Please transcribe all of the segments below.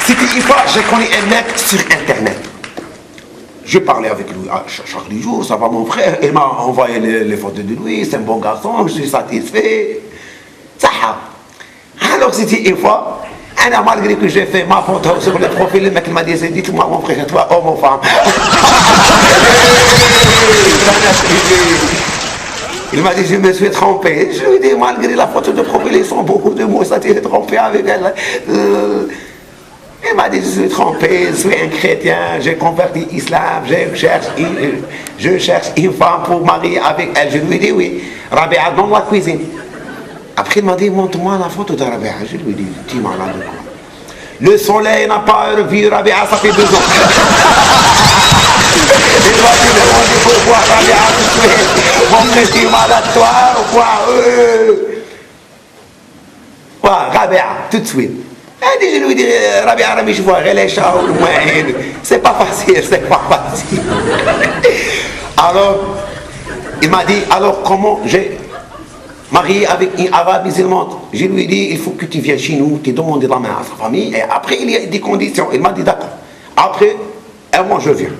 C'était une fois, j'ai connu un mec sur Internet. Je parlais avec lui chaque jour, ça va mon frère. Il m'a envoyé les photos de lui, c'est un bon garçon, je suis satisfait. Ça. Alors c'était une fois, malgré que j'ai fait ma photo sur le profil, le mec m'a dit, dites-moi mon frère, toi, homme ou femme. Il m'a dit, je me suis trompé. Je lui ai dit, malgré la photo de profil, ils sont beaucoup de mots, ça t'est trompé avec elle. Il m'a dit, je suis trompé, je suis un chrétien, j'ai converti l'islam, je cherche une femme pour marier avec elle. Je lui ai dit, oui, Rabia dans la cuisine. Après, il m'a dit, montre-moi la photo de Rabia. Je lui ai dit, tu es malade ou quoi? Le soleil n'a pas revu Rabia, ça fait 2 ans. Il m'a dit, demandez pourquoi Rabia tout de suite. Mon frère, tu es malade, toi, ou quoi? Rabia, tout de suite. Je lui dis, Rabia, je vois, c'est pas facile, c'est pas facile. Alors, il m'a dit, alors comment j'ai marié avec une arabe musulmane? Je lui ai dit, il faut que tu viennes chez nous, tu demandes la main à sa famille, et après il y a des conditions. Il m'a dit, d'accord. Après, un mois, je viens.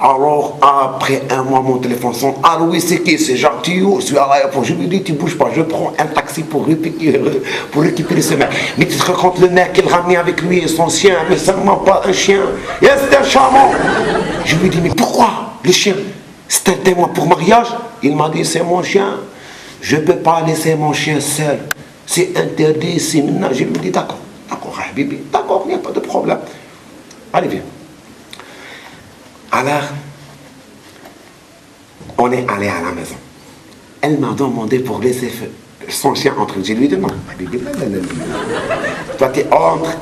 Alors, après un mois, mon téléphone sonne. Ah oui, c'est qui? C'est gentil, je suis à l'aéroport. Je lui dis, tu bouges pas, je prends un taxi pour récupérer ce mec. Mais tu te rends compte, le mec, il ramenait avec lui son chien, mais seulement pas un chien. C'est un chameau. Je lui dis, mais pourquoi le chien? C'est un témoin pour mariage? Il m'a dit, c'est mon chien. Je ne peux pas laisser mon chien seul. C'est interdit, c'est maintenant. Je lui dis, d'accord, Habibi, d'accord, il n'y a pas de problème. Allez, viens. Alors, on est allé à la maison. Elle m'a demandé pour laisser son chien entrer. Je lui ai dit non. Toi, tu entres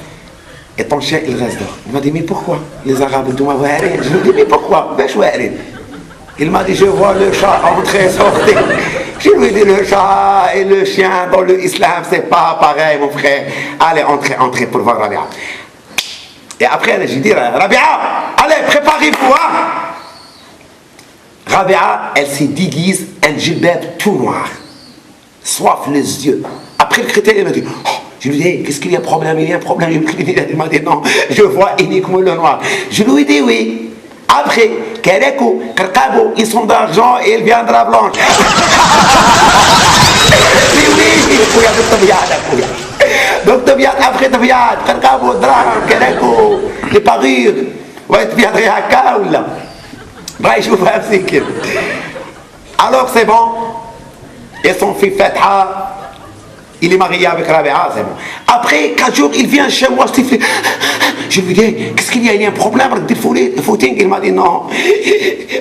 et ton chien, il reste dehors. Il m'a dit, mais pourquoi? Les Arabes, je lui ai dit, mais pourquoi? Il m'a dit, je vois le chat entrer et sortir. Je lui ai dit, le chat et le chien dans l'islam, c'est pas pareil, mon frère. Allez, entrez pour voir Rabia. Et après, j'ai dit, Rabia, allez, préparez-vous. Rabia, elle se déguise un djellab tout noir. Soif les yeux. Après, le chrétien, il m'a dit, oh, je lui ai dit, qu'est-ce qu'il y a un problème? Il y a un problème. Il m'a dit, non, je vois uniquement le noir. Je lui ai dit, oui. Après, Kereko, Karkabo, ils sont d'argent et il viendra blanche. Oui, donc تبيات après تبيات كركابو دراهم كركو لبغير وتبيات هكا ولا راح يشوفها مسكين. Alors c'est bon, et son fils Fatha, il est marié avec Rabia, c'est bon. Après 4 jours, il vient chez moi, je lui dis, qu'est-ce qu'il y a? Il y a un problème avec le footing. Il m'a dit non,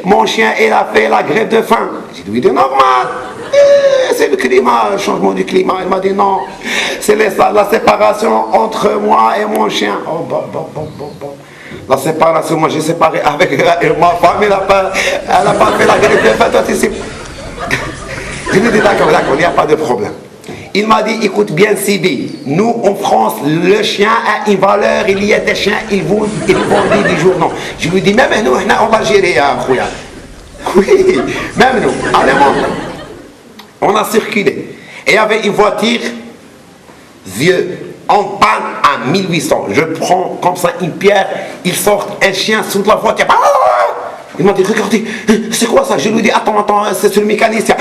mon chien il a fait la grève de faim. Je lui ai dit normal. C'est le climat, le changement du climat. Il m'a dit non, c'est la séparation entre moi et mon chien. Oh, bon. La séparation, moi j'ai séparé avec ma femme, elle n'a pas fait la grève de faim. Je lui ai dit d'accord, il n'y a pas de problème. Il m'a dit, écoute bien Sidi, nous en France, le chien a une valeur, il y a des chiens, ils vont dire des journaux. Je lui ai dit, même nous, on va gérer, oui, même nous, allez, on a circulé. Et il y avait une voiture vieux, en panne à 1800. Je prends comme ça une pierre, il sort un chien sous la voiture. Il m'a dit, regardez, c'est quoi ça? Je lui ai dit, attends, c'est le mécanicien.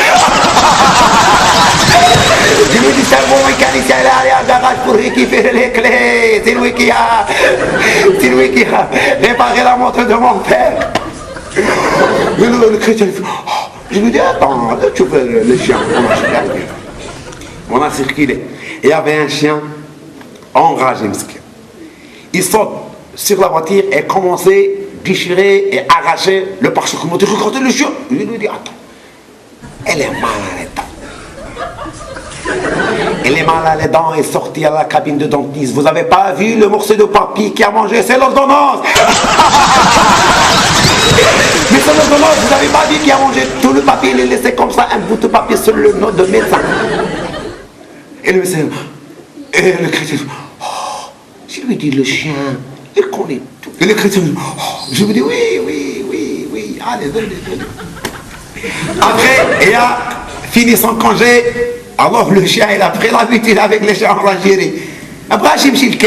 Je lui ai dit, c'est un bon mécanicien, il est allé à garage pour récupérer les clés. C'est lui qui a réparé la moto de mon père. Mais le chrétien, je lui ai dit, attends, tu veux le chien? On a circulé. Et il y avait un chien enragé. Il saute sur la voiture et commençait à déchirer et arracher le pare-choc. Il m'a dit, regardez le chien. Je lui ai dit, attends, elle est mal à l'état. Elle est mal à les dents et sortie à la cabine de dentiste. Vous n'avez pas vu le morceau de papier qui a mangé? C'est l'ordonnance. Mais c'est l'ordonnance, vous n'avez pas vu qui a mangé tout le papier, il a laissé comme ça un bout de papier sur le nom de médecin. Et le médecin, et le chrétien, oh, je lui ai dit, le chien, il connaît tout. Et le chrétien, oh, je lui ai dit, oui, allez, venez. Après, il a fini son congé. Alors le chien, il a pris l'habitude avec les chiens en Algérie. Après, je me suis dit,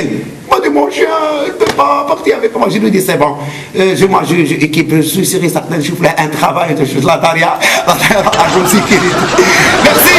m'a dit, mon chien, il ne peut pas partir avec moi. Je lui dis, c'est bon. Moi, je suis sûr et certain, je fais un travail de la Daria, la sécurité. Merci.